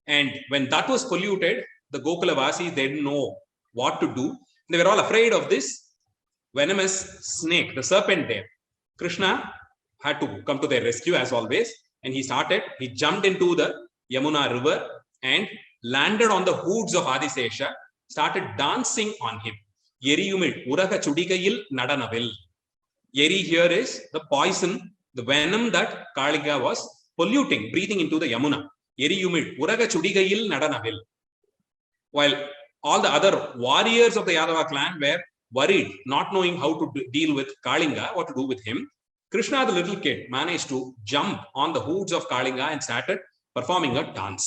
And when that was polluted, the Gokula Vasis, they didn't know what to do. They were all afraid of this venomous snake, the serpent there. Krishna had to come to their rescue as always, and he jumped into the Yamuna river and landed on the hoods of Adisesha, started dancing on him. Yeriyumil uraga chudikayil nadanavil. Yeri here is the poison, the venom that Kalinga was polluting, breathing into the Yamuna. Yeriyumil uraga chudikayil nadanavil. While all the other warriors of the Yadava clan were worried, not knowing how to deal with Kalinga, what to do with him, Krishna, the little kid, managed to jump on the hoods of Kalinga and started performing a dance.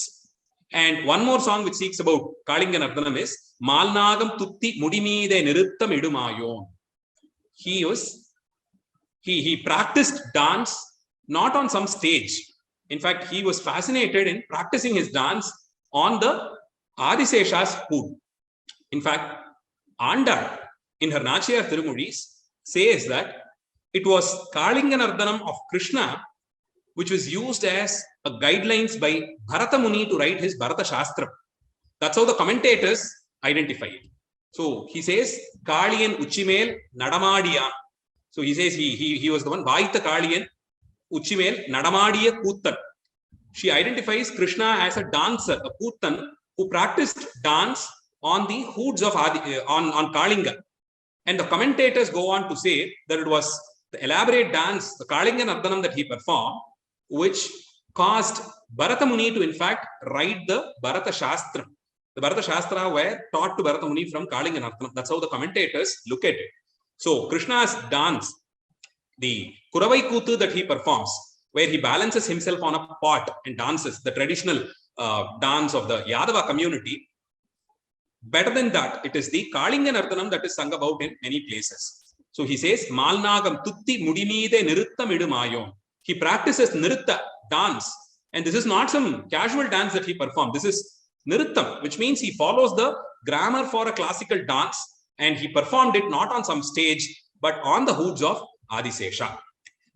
And one more song which speaks about Kalinga Nardhanam is Malnagam Tutti Mudimide Niruttam Idumayon. He practiced dance not on some stage. In fact, he was fascinated in practicing his dance on the Adisesha's hood. In fact, Andar in her Nachiyar Tirumulis says that it was Kalinga Nardhanam of Krishna which was used as a guidelines by Bharata Muni to write his Bharata Shastra. That's how the commentators identify it. So he says, Kaliyan Uchimel Nadamadiya. So he says he was the one, Vaita Kaliyan Uchimel Nadamadiya Puttan. She identifies Krishna as a dancer, a Puttan, who practiced dance on the hoods of on Kalinga. And the commentators go on to say that it was the elaborate dance, the Kalinga Nardhanam that he performed, which caused Bharata Muni to in fact write the Bharata Shastra. The Bharata Shastra were taught to Bharata Muni from Kalinga Nardhanam. That's how the commentators look at it. So Krishna's dance, the Kuravai Kutu that he performs, where he balances himself on a pot and dances, the traditional dance of the Yadava community. Better than that, it is the Kalinga Nardhanam that is sung about in many places. So he says, Malnagam Tutti Mudimide Niruttam Idumayon. He practices Nritta, dance. And this is not some casual dance that he performed. This is Nrittam, which means he follows the grammar for a classical dance. And he performed it not on some stage, but on the hoods of Adisesha.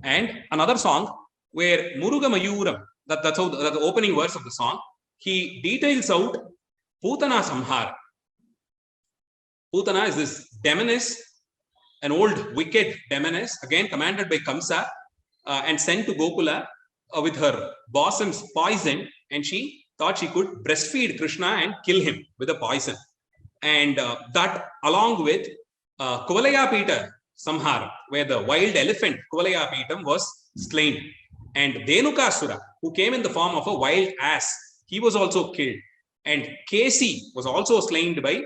And another song where Muruga Mayuram, that's how the opening verse of the song, he details out Putana Samhara. Putana is this demoness, an old wicked demoness, again commanded by Kamsa and sent to Gokula with her bosoms poisoned, and she thought she could breastfeed Krishna and kill him with a poison. And that along with Kuvalayapita Samhara, where the wild elephant Kuvalayapitam was slain. And Dhenukasura, who came in the form of a wild ass, he was also killed. And Kesi was also slain by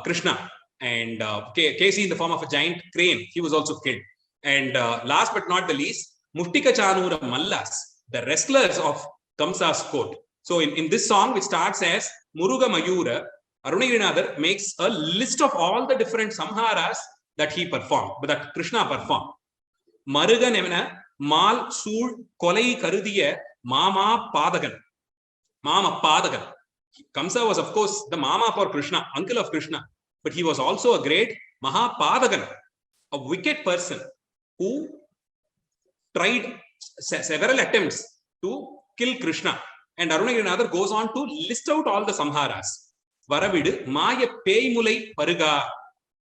Krishna. And Kesi in the form of a giant crane, he was also killed. And last but not the least, Muttika Chanura Mallas, the wrestlers of Kamsa's court. So in this song, which starts as Muruga Mayura, Arunagirinathar makes a list of all the different samharas that he performed, that Krishna performed. Maruga Nemana, Mal Sul Kolai Karudiya, Mama Padagan. Mama Padagan. Kamsa was, of course, the mama for Krishna, uncle of Krishna. But he was also a great Mahapadagan, a wicked person who tried several attempts to kill Krishna. And Arunagirinathar goes on to list out all the samharas. Varavidu Maya Peimulai Paruga.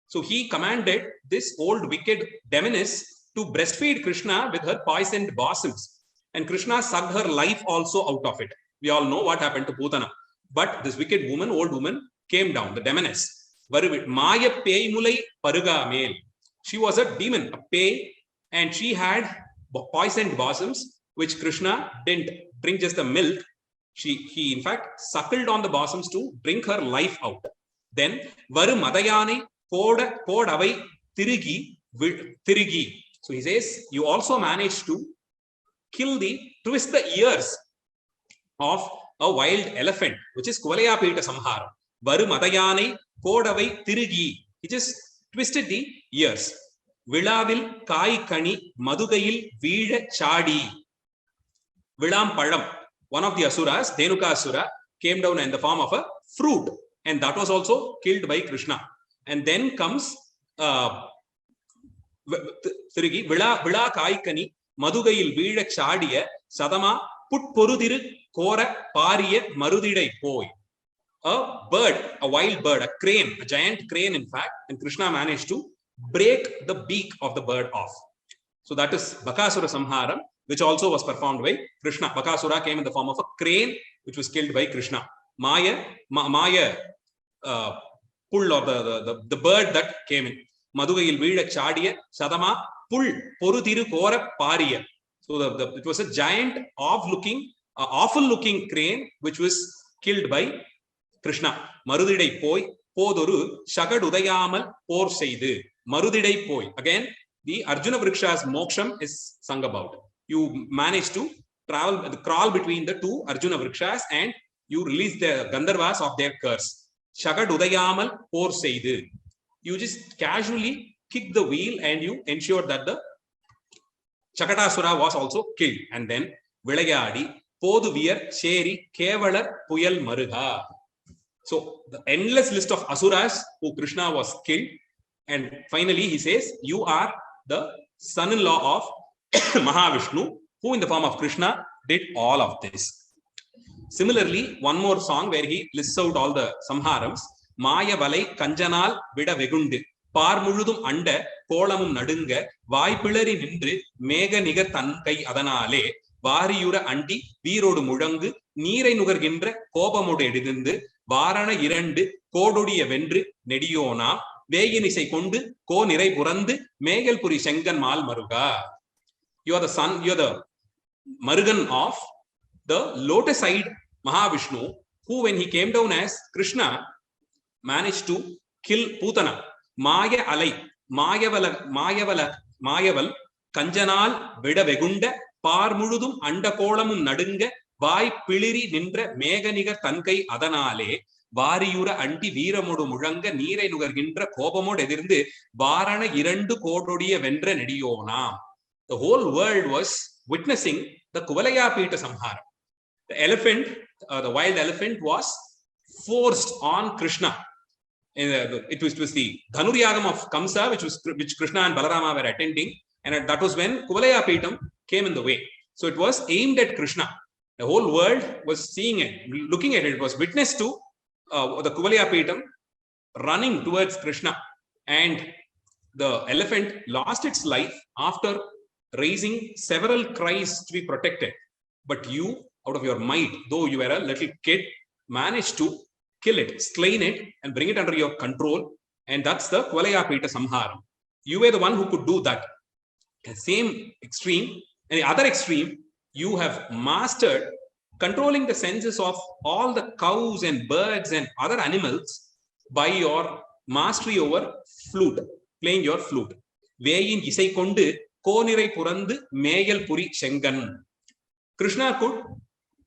So he commanded this old wicked demoness to breastfeed Krishna with her poisoned bosoms. And Krishna sucked her life also out of it. We all know what happened to Putana. But this wicked woman, old woman, came down, the demoness. Maya Peimulai Paruga male. She was a demon, a pei, and she had poisoned bosoms, which Krishna didn't drink just the milk. He in fact suckled on the bosoms to drink her life out. Then Varu Madayane Kodavai Tirigi. So he says, you also managed to twist the ears of a wild elephant, which is Kuvalayapita Samhara. Varu Madayane Kodavai Tirigi. He just twisted the ears. Vilavil Kai Kani Madugayil Vida Chadi. Vilam Padam, one of the Asuras, Dhenukasura, came down in the form of a fruit, and that was also killed by Krishna. And then comes Vila Kai Kani Madugayil Vida Chadiya Sadama Put Porudiru Kora Pariya Marudidai Poi. A bird, a wild bird, a crane, a giant crane, in fact, and Krishna managed to break the beak of the bird off. So that is Bakasura Samharam, which also was performed by Krishna. Bakasura came in the form of a crane, which was killed by Krishna. Maya pull, or the bird that came in. Madhugayil Veeda Chadiya Sadama pull Poruthiru Kora Pariya. So it was a giant, awful looking crane which was killed by Krishna. Marudidai Poi Podoru Shagad Udayamal Por Seidu. Marudidai Poi. Again, the Arjuna Vriksha's moksham is sung about. You manage to crawl between the two Arjuna Vrikshas and you release the Gandharvas of their curse. Shagad Udayamal Por Seidu. You just casually kick the wheel and you ensure that the Chakatasura was also killed. And then Vilayadi Poduvir Sheri Kevalar Puyal Maruga. So the endless list of asuras who Krishna was killed. And finally he says, you are the son-in-law of Mahavishnu, who in the form of Krishna did all of this. Similarly, one more song where he lists out all the samharams. Maya Valai Kanjanal Vida Vegundu. Parmuludum Anda Kolamum Nadunga Vaipilari Nindri Mega Niga Tankai Adanale Variyura Anti Virodu Mudangu Nire Nugargindra Kopamode Edindu Varana Irandi Kododi Vendri Nediona Veginisai Kundu Ko Nirai Purand Megal Puri Shengan Mal Maruga. You are the son, you are the Marugan of the lotus-eyed Mahavishnu, who when he came down as Krishna managed to kill Putana. Maya Alai, Mayaval, Kanjanal, Vida Vegunda, Parmuludum, Andakolamum Nadunga, Vai Piliri Nindra, Meganiga Tankai Adanale, Variyura Anti Viramodu Muranga, Nire Nugargindra, Kopamod Edirinde, Varana Irandu Kododia Vendra Nediona. The whole world was witnessing the Kuvalaya Pita Samhara. The elephant, the wild elephant was forced on Krishna. It was the Dhanuryagam of Kamsa, which Krishna and Balarama were attending. And that was when Kuvalaya Pitam came in the way. So it was aimed at Krishna. The whole world was seeing it, looking at it. It was witness to the Kuvalaya Pitam running towards Krishna. And the elephant lost its life after raising several cries to be protected. But you, out of your might, though you were a little kid, managed to kill it, slain it, and bring it under your control. And that's the Kuvalaya Pita Samharam. You were the one who could do that. The same extreme, and the other extreme, you have mastered controlling the senses of all the cows and birds and other animals by your mastery over flute, playing your flute. Veyin isai kondu Konirai Purandu Meyal Puri Shengan. Krishna could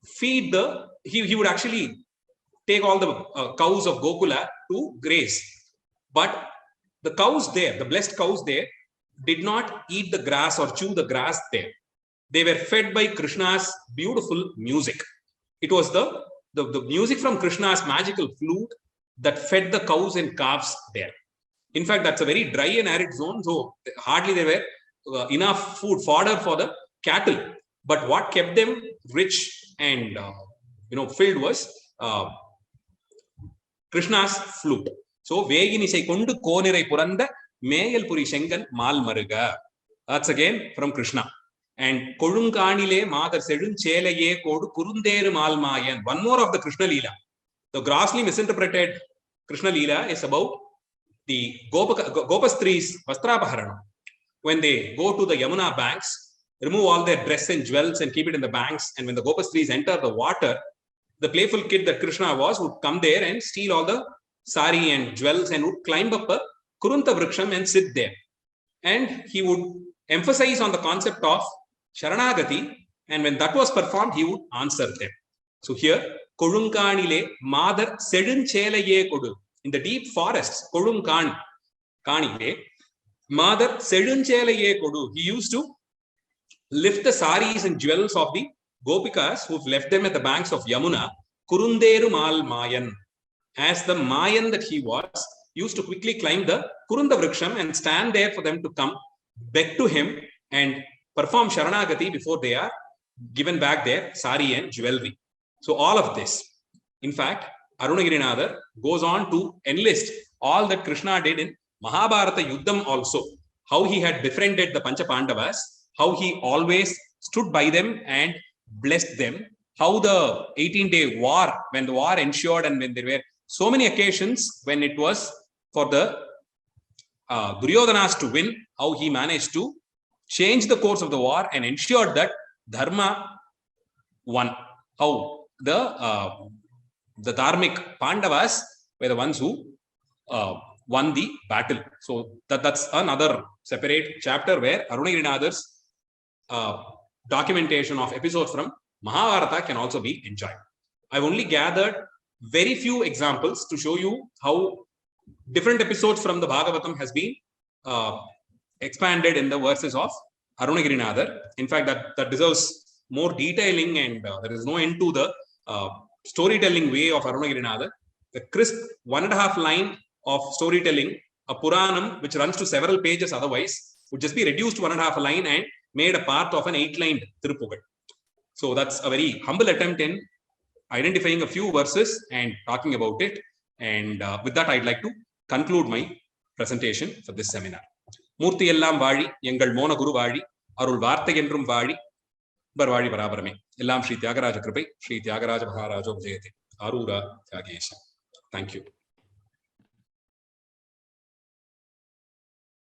feed he would actually take all the cows of Gokula to graze. But the cows there, the blessed cows there, did not eat the grass or chew the grass there. They were fed by Krishna's beautiful music. It was the music from Krishna's magical flute that fed the cows and calves there. In fact, that's a very dry and arid zone, so hardly there were enough food, fodder for the cattle. But what kept them rich and filled was Krishna's flute. So Veginisai Kundu Konirai Puranda Meyal Puri Shengan Mal Maruga. That's again from Krishna. And Kodunkanile Madar Sedun Chelaye Kodu Kurunderu Mal Mayan. One more of the Krishna Leela. The grossly misinterpreted Krishna Leela is about the Gopastri's Vastrapaharana. When they go to the Yamuna banks, remove all their dress and jewels and keep it in the banks. And when the Gopastris enter the water, the playful kid that Krishna was would come there and steal all the sari and jewels and would climb up a Kurunta Vriksham and sit there. And he would emphasize on the concept of Sharanagati. And when that was performed, he would answer them. So here, Kodunkanile Madar Sedun Chelaye Kodu. In the deep forests, Kodunkan Kanile, Madar Sedun Chelaye Kodu. He used to lift the saris and jewels of the Gopikas who've left them at the banks of Yamuna, Kurunderu Mal Mayan. As the Mayan that he was, used to quickly climb the Kurunda Vriksham and stand there for them to come, beg to him and perform Sharanagati before they are given back their sari and jewelry. So all of this, in fact, Arunagirinathar goes on to enlist all that Krishna did in Mahabharata Yuddham also. how he had befriended the Pancha Pandavas, how he always stood by them and blessed them, how the 18-day war, when the war ensured and when there were so many occasions when it was for the Duryodhanas to win, how he managed to change the course of the war and ensured that Dharma won. How the Dharmic Pandavas were the ones who won the battle. So that's another separate chapter where Arunagirinath's documentation of episodes from Mahabharata can also be enjoyed. I've only gathered very few examples to show you how different episodes from the Bhagavatam has been expanded in the verses of Arunagirinathar. In fact, that deserves more detailing, and there is no end to the storytelling way of Arunagirinathar. The crisp 1.5 line of storytelling, a Puranam which runs to several pages otherwise, would just be reduced to 1.5 line and made a part of an 8-lined Tirupugal. So that's a very humble attempt in identifying a few verses and talking about it. And with that, I'd like to conclude my presentation for this seminar. Murthy Ellam Vali, Yengal Mona Guru Vali, Arul Varthagendrum Vali, Barvali Barabarame, Ellam Shri Tyagaraja Kripai, Shri Tyagaraja Maharaja Jayate, Arura Tyagesha. Thank you.